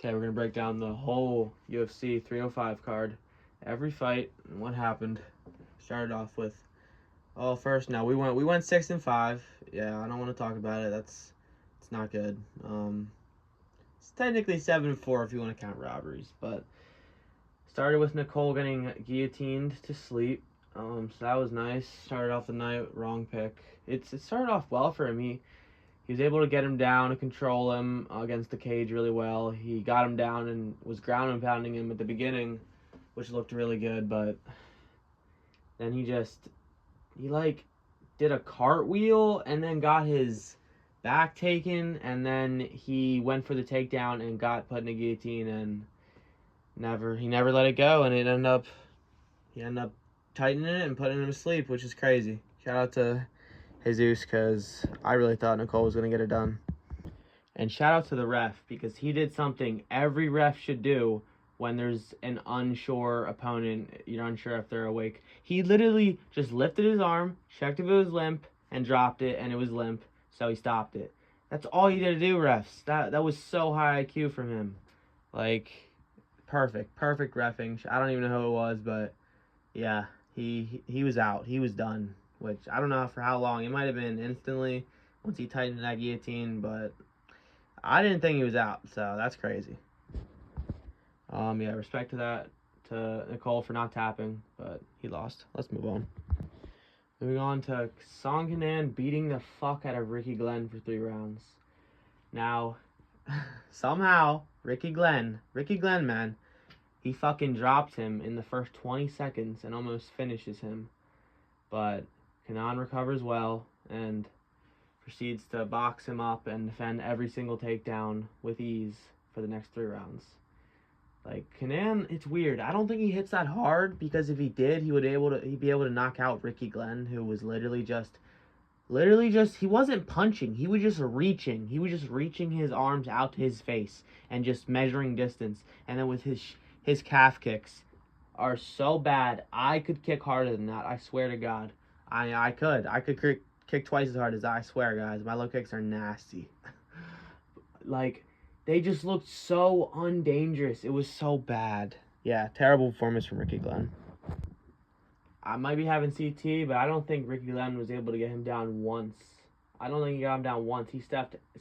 Okay, we're going to break down the whole UFC 305 card. Every fight and what happened. Started off with first now we went 6-5. Yeah, I don't want to talk about it. It's not good. It's technically 7-4 if you want to count robberies, but started with Nicole getting guillotined to sleep. So that was nice. Started off the night wrong pick. It started off well for him. He was able to get him down and control him against the cage really well. He got him down and was ground and pounding him at the beginning, which looked really good, but then he did a cartwheel and then got his back taken, and then he went for the takedown and got put in a guillotine, and he never let it go, and he ended up tightening it and putting him to sleep, which is crazy. Shout out to Jesus, because I really thought Nicole was going to get it done. And shout out to the ref, because he did something every ref should do when there's an unsure opponent, you're unsure if they're awake. He literally just lifted his arm, checked if it was limp, and dropped it, and it was limp, so he stopped it. That's all you did to do, refs. That was so high IQ from him. Like, perfect reffing. I don't even know who it was, but yeah, he was out. He was done, which I don't know for how long. It might have been instantly once he tightened that guillotine, but I didn't think he was out, so that's crazy. Yeah, respect to Nicole for not tapping, but he lost. Let's move on. Moving on to Song Kenan beating the fuck out of Ricky Glenn for 3 rounds. Now, somehow, Ricky Glenn, man, he fucking dropped him in the first 20 seconds and almost finishes him. But Kenan recovers well and proceeds to box him up and defend every single takedown with ease for the next 3 rounds. Like, Kenan, it's weird. I don't think he hits that hard, because if he did, he'd be able to knock out Ricky Glenn, who was literally just, he wasn't punching. He was just reaching. He was just reaching his arms out to his face and just measuring distance. And then with his calf kicks are so bad. I could kick harder than that. I swear to God. I could kick twice as hard as that. I swear, guys. My low kicks are nasty. Like, they just looked so undangerous. It was so bad. Yeah, terrible performance from Ricky Glenn. I might be having CT, but I don't think Ricky Glenn was able to get him down once. I don't think he got him down once.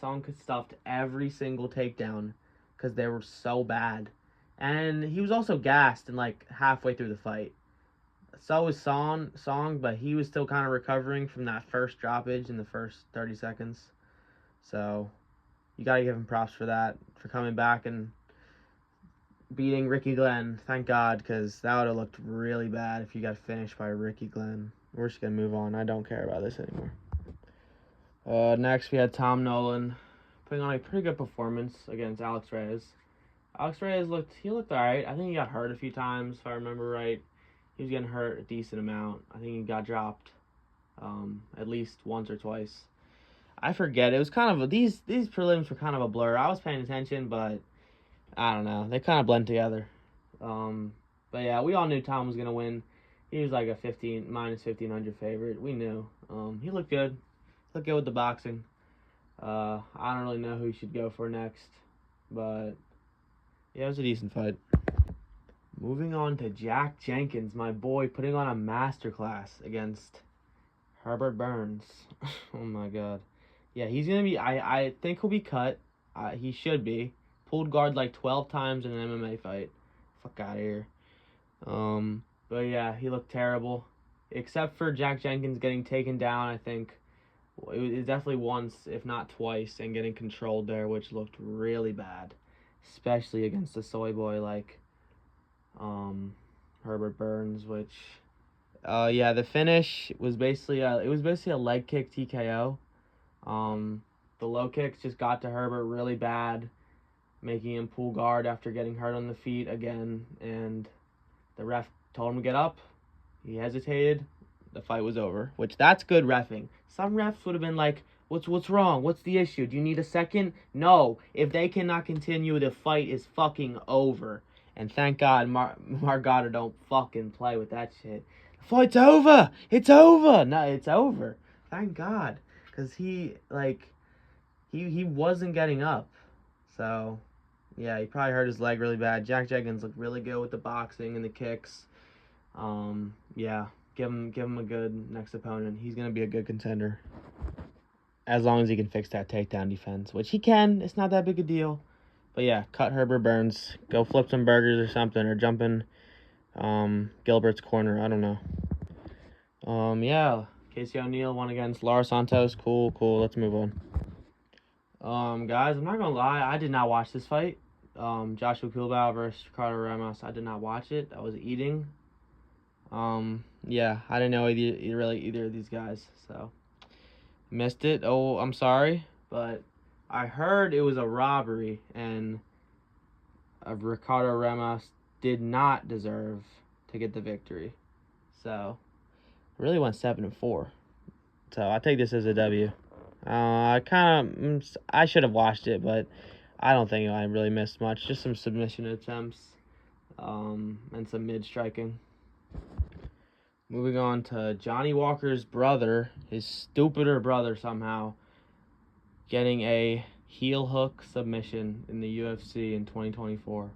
Song stuffed every single takedown because they were so bad. And he was also gassed in like halfway through the fight. So was Song, but he was still kind of recovering from that first droppage in the first 30 seconds. So you got to give him props for that, for coming back and beating Ricky Glenn. Thank God, because that would have looked really bad if you got finished by Ricky Glenn. We're just going to move on. I don't care about this anymore. Next, we had Tom Nolan putting on a pretty good performance against Alex Reyes. Alex Reyes looked all right. I think he got hurt a few times, if I remember right. He was getting hurt a decent amount. I think he got dropped at least once or twice. I forget. It was kind of these prelims were kind of a blur. I was paying attention, but I don't know. They kind of blend together. But yeah, we all knew Tom was gonna win. He was like a -1500 favorite. We knew. He looked good. Looked good with the boxing. I don't really know who he should go for next, but yeah, it was a decent fight. Moving on to Jack Jenkins, my boy, putting on a masterclass against Herbert Burns. Oh my God. Yeah, he's going to be, I think he'll be cut. He should be. Pulled guard like 12 times in an MMA fight. Fuck out of here. But yeah, he looked terrible. Except for Jack Jenkins getting taken down, I think. It was definitely once, if not twice, and getting controlled there, which looked really bad. Especially against a soy boy like Herbert Burns, which... yeah, the finish was basically a leg kick TKO. The low kicks just got to Herbert really bad, making him pull guard after getting hurt on the feet again, and the ref told him to get up. He hesitated. The fight was over, which that's good reffing. Some refs would have been like, what's wrong? What's the issue? Do you need a second? No. If they cannot continue, the fight is fucking over. And thank God Margado don't fucking play with that shit. The fight's over. It's over. No, it's over. Thank God. Because he wasn't getting up. So, Yeah, he probably hurt his leg really bad. Jack Jenkins looked really good with the boxing and the kicks. Yeah, give him a good next opponent. He's gonna be a good contender. As long as he can fix that takedown defense, which he can. It's not that big a deal. But yeah, cut Herbert Burns. Go flip some burgers or something, or jump in Gilbert's corner. I don't know. Yeah. Casey O'Neill won against Lara Santos. Cool. Let's move on. Guys, I'm not gonna lie. I did not watch this fight. Joshua Kulbau versus Ricardo Ramos. I did not watch it. I was eating. Yeah, I didn't know either of these guys, so missed it. Oh, I'm sorry, but I heard it was a robbery, and Ricardo Ramos did not deserve to get the victory. So, I really went 7-4. So I take this as a W. I should have watched it, but I don't think I really missed much. Just some submission attempts, and some mid striking. Moving on to Johnny Walker's brother, his stupider brother somehow, getting a heel hook submission in the UFC in 2024.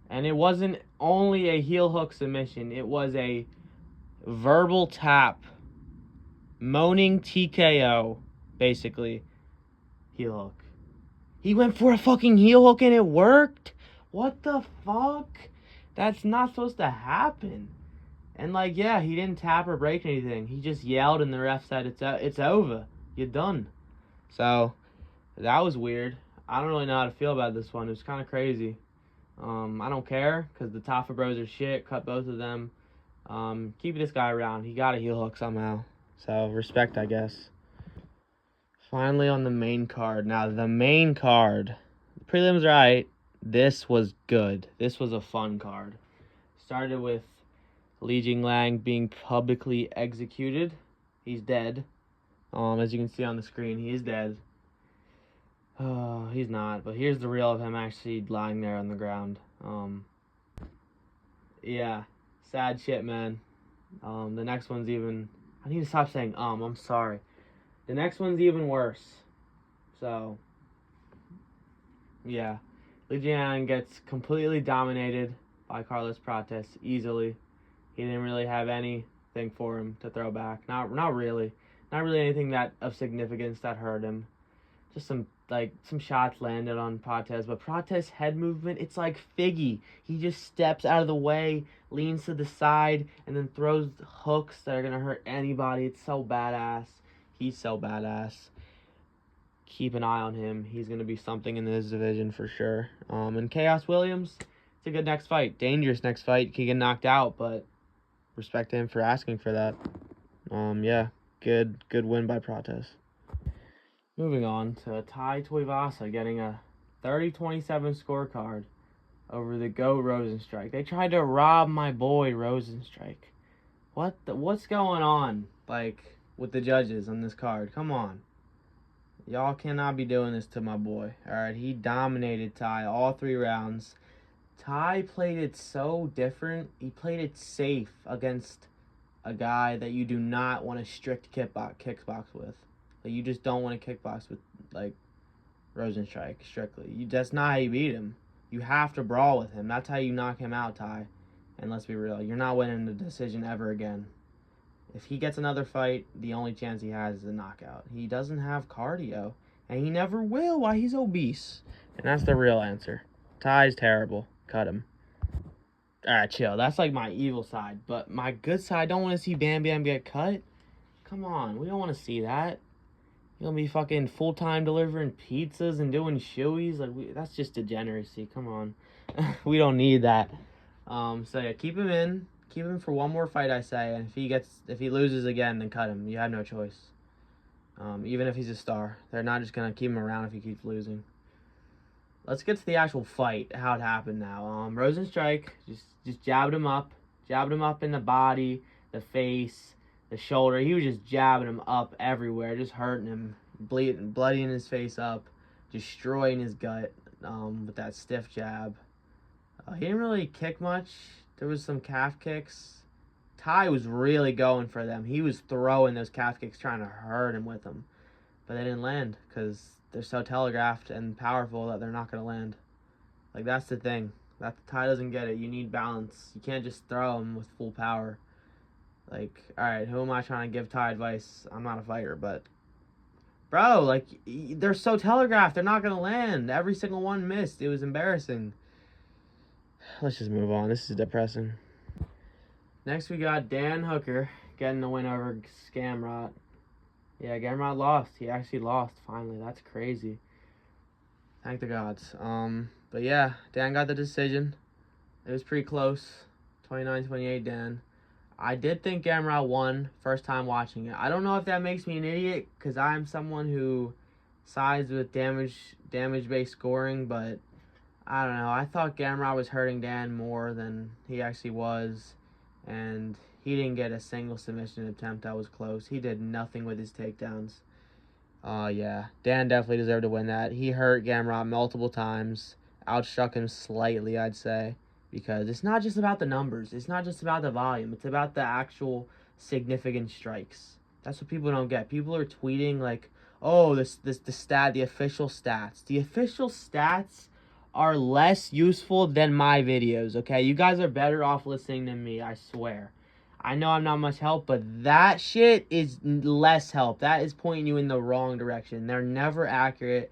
And it wasn't only a heel hook submission, it was a verbal tap, moaning TKO, basically, heel hook. He went for a fucking heel hook and it worked? What the fuck? That's not supposed to happen. And, like, yeah, he didn't tap or break anything. He just yelled and the ref said, it's over. You're done. So, that was weird. I don't really know how to feel about this one. It was kind of crazy. I don't care, because the Tafa Bros are shit. Cut both of them. Keep this guy around. He got a heel hook somehow. So, respect, I guess. Finally on the main card. Now, the main card. The prelims are right. This was good. This was a fun card. Started with Li Jinglang being publicly executed. He's dead. As you can see on the screen, he is dead. He's not, but here's the reel of him actually lying there on the ground. Yeah, sad shit, man. The next one's even... I need to stop saying I'm sorry. The next one's even worse. So, yeah. Li Jinglang gets completely dominated by Carlos Prates easily. He didn't really have anything for him to throw back. Not really. Not really anything that of significance that hurt him. Just some shots landed on Prates, but Prates' head movement, it's like Figgy. He just steps out of the way, leans to the side, and then throws hooks that are gonna hurt anybody. It's so badass. He's so badass. Keep an eye on him. He's gonna be something in this division for sure. And Chaos Williams, it's a good next fight. Dangerous next fight. He can get knocked out, but respect to him for asking for that. Yeah, good win by Prates. Moving on to Tai Tuivasa getting a 30-27 scorecard over the GOAT Rosenstrike. They tried to rob my boy Rosenstrike. What's going on, like, with the judges on this card? Come on. Y'all cannot be doing this to my boy. Alright, he dominated Tai all 3 rounds. Tai played it so different. He played it safe against a guy that you do not want to strict kickbox with. Like, you just don't want to kickbox with, like, Rosenstrike strictly. That's not how you beat him. You have to brawl with him. That's how you knock him out, Tai. And let's be real, you're not winning the decision ever again. If he gets another fight, the only chance he has is a knockout. He doesn't have cardio, and he never will while he's obese. And that's the real answer. Tai's terrible. Cut him. Alright, chill. That's like my evil side. But my good side, I don't want to see Bam Bam get cut. Come on, we don't want to see that. You're gonna be fucking full-time delivering pizzas and doing shoeies. Like, that's just degeneracy. Come on. We don't need that. So yeah, keep him in. Keep him for one more fight, I say. And if he loses again, then cut him. You have no choice. Even if he's a star, they're not just gonna keep him around if he keeps losing. Let's get to the actual fight, how it happened now. Rosenstrike just jabbed him up in the body, the face, the shoulder. He was just jabbing him up everywhere, just hurting him, bloodying his face up, destroying his gut with that stiff jab. He didn't really kick much. There was some calf kicks. Tai was really going for them. He was throwing those calf kicks, trying to hurt him with them. But they didn't land because they're so telegraphed and powerful that they're not going to land. Like, that's the thing. That the Thai doesn't get it. You need balance. You can't just throw him with full power. Like, alright, who am I trying to give Thai advice? I'm not a fighter, but... Bro, like, they're so telegraphed. They're not going to land. Every single one missed. It was embarrassing. Let's just move on. This is depressing. Next, we got Dan Hooker getting the win over Scamrot. Yeah, Gamrot lost. He actually lost, finally. That's crazy. Thank the gods. But yeah, Dan got the decision. It was pretty close. 29-28, Dan. I did think Gamrot won first time watching it. I don't know if that makes me an idiot, because I'm someone who sides with damage-based scoring, but I don't know. I thought Gamrot was hurting Dan more than he actually was, and he didn't get a single submission attempt that was close. He did nothing with his takedowns. Yeah, Dan definitely deserved to win that. He hurt Gamrot multiple times, outstruck him slightly, I'd say, because it's not just about the numbers. It's not just about the volume. It's about the actual significant strikes. That's what people don't get. People are tweeting like, oh, the official stats. The official stats are less useful than my videos, okay? You guys are better off listening than me, I swear. I know I'm not much help, but that shit is less help. That is pointing you in the wrong direction. They're never accurate.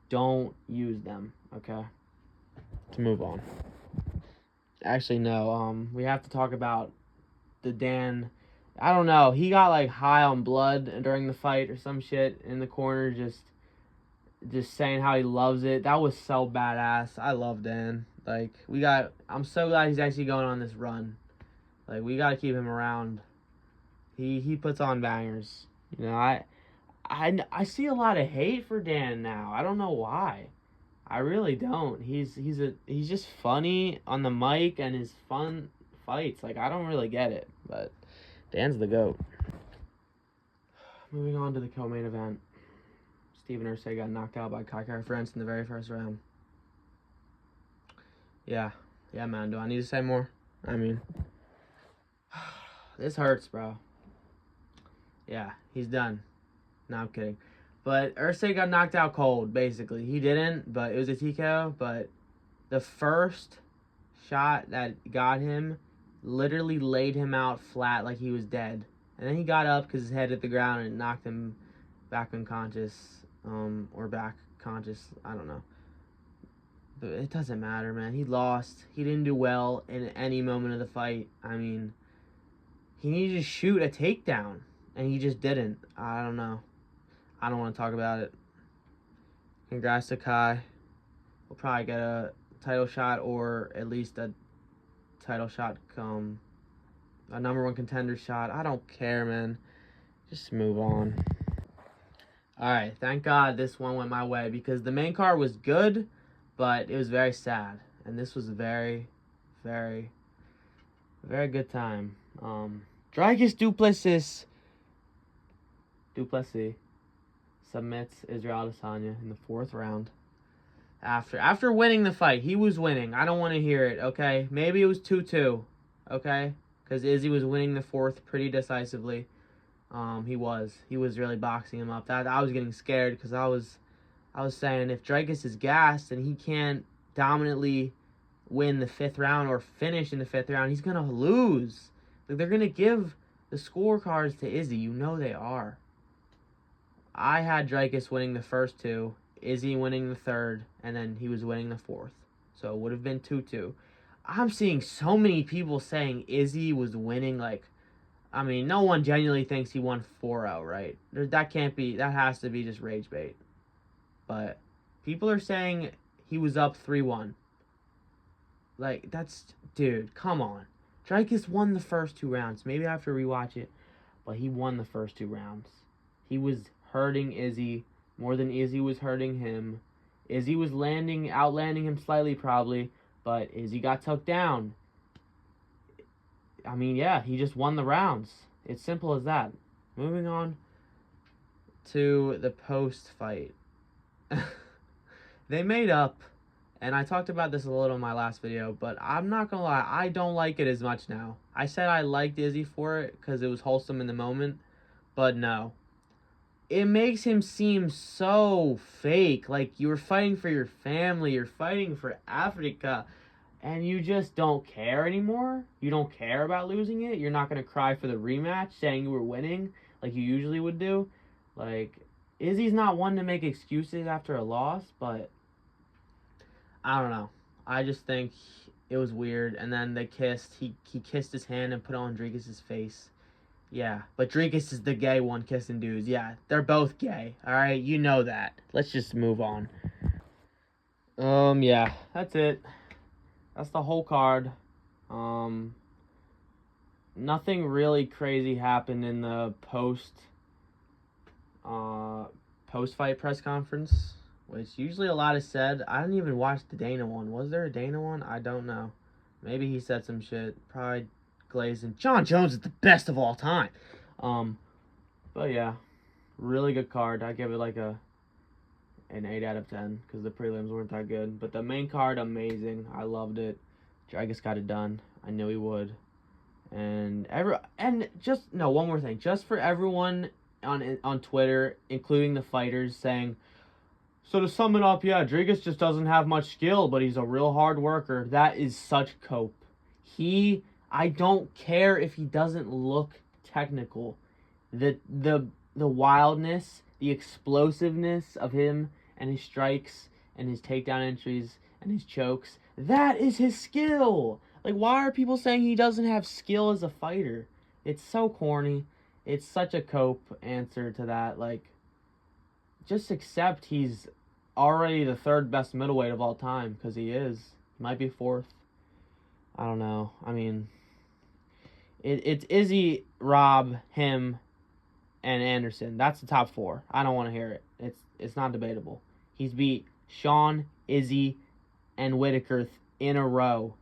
Don't use them, okay? To move on. Actually, no. We have to talk about the Dan. I don't know. He got like high on blood during the fight or some shit in the corner, just saying how he loves it. That was so badass. I love Dan. Like, I'm so glad he's actually going on this run. Like, we got to keep him around. He puts on bangers. You know, I see a lot of hate for Dan now. I don't know why. I really don't. He's just funny on the mic and his fun fights. Like, I don't really get it, but Dan's the GOAT. Moving on to the co-main event. Steven Ursay got knocked out by Kai France in the very first round. Yeah, man. Do I need to say more? I mean, this hurts, bro. Yeah, he's done. No, I'm kidding. But Ursay got knocked out cold, basically. He didn't, but it was a TKO. But the first shot that got him literally laid him out flat like he was dead. And then he got up because his head hit the ground and knocked him back unconscious. Or back conscious. I don't know. But it doesn't matter, man. He lost. He didn't do well in any moment of the fight. I mean, he needed to shoot a takedown, and he just didn't. I don't know. I don't want to talk about it. Congrats to Kai. We'll probably get a title shot, or at least a title shot, a number one contender shot. I don't care, man. Just move on. Alright, thank God this one went my way, because the main card was good, but it was very sad. And this was a very, very, very good time. Dricus Duplessis submits Israel Adesanya in the 4th round. After winning the fight, he was winning. I don't want to hear it, okay? Maybe it was 2-2, okay? Because Izzy was winning the 4th pretty decisively. He was really boxing him up. I was getting scared, because I was saying, if Dricus is gassed and he can't dominantly win the 5th round or finish in the 5th round, he's gonna lose. Like, they're gonna give the scorecards to Izzy. You know they are. I had Dricus winning the first 2, Izzy winning the 3rd, and then he was winning the 4th. So it would have been 2-2. I'm seeing so many people saying Izzy was winning, like, I mean, no one genuinely thinks he won 4-0, right? That has to be just rage bait. But people are saying he was up 3-1. Like, dude, come on. Dricus won the first 2 rounds. Maybe I have to rewatch it, but he won the first 2 rounds. He was hurting Izzy more than Izzy was hurting him. Izzy was outlanding him slightly probably, but Izzy got tucked down. I mean, yeah, he just won the rounds. It's simple as that. Moving on to the post-fight. They made up, and I talked about this a little in my last video, but I'm not going to lie, I don't like it as much now. I said I liked Izzy for it because it was wholesome in the moment, but no. it makes him seem so fake. Like, you were fighting for your family, you're fighting for Africa, and you just don't care anymore. You don't care about losing it. You're not going to cry for the rematch saying you were winning like you usually would do. Like, Izzy's not one to make excuses after a loss, but I don't know. I just think it was weird. And then they kissed. He kissed his hand and put on Dricus' face. Yeah, but Dricus is the gay one kissing dudes. Yeah, they're both gay. All right, you know that. Let's just move on. Yeah, that's it. That's the whole card. Nothing really crazy happened in the post fight press conference, which usually a lot is said. I didn't even watch the Dana one. Was there a Dana one? I don't know. Maybe he said some shit. Probably glazing. John Jones is the best of all time. But yeah, really good card. I give it like an 8 out of 10 because the prelims weren't that good. But the main card, amazing. I loved it. Dricus got it done. I knew he would. And one more thing. Just for everyone on Twitter, including the fighters, saying, so to sum it up, yeah, Dricus just doesn't have much skill, but he's a real hard worker. That is such cope. I don't care if he doesn't look technical. The wildness, the explosiveness of him and his strikes and his takedown entries and his chokes, that is his skill. Like, why are people saying he doesn't have skill as a fighter? It's so corny. It's such a cope answer to that. Like, just accept he's already the third best middleweight of all time, because he is. He might be fourth. I don't know. I mean, it's Izzy, Rob, him, and Anderson. That's the top four. I don't want to hear it. It's not debatable. He's beat Sean, Izzy, and Whitaker in a row.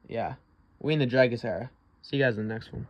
Yeah. We in the Dricus era. See you guys in the next one.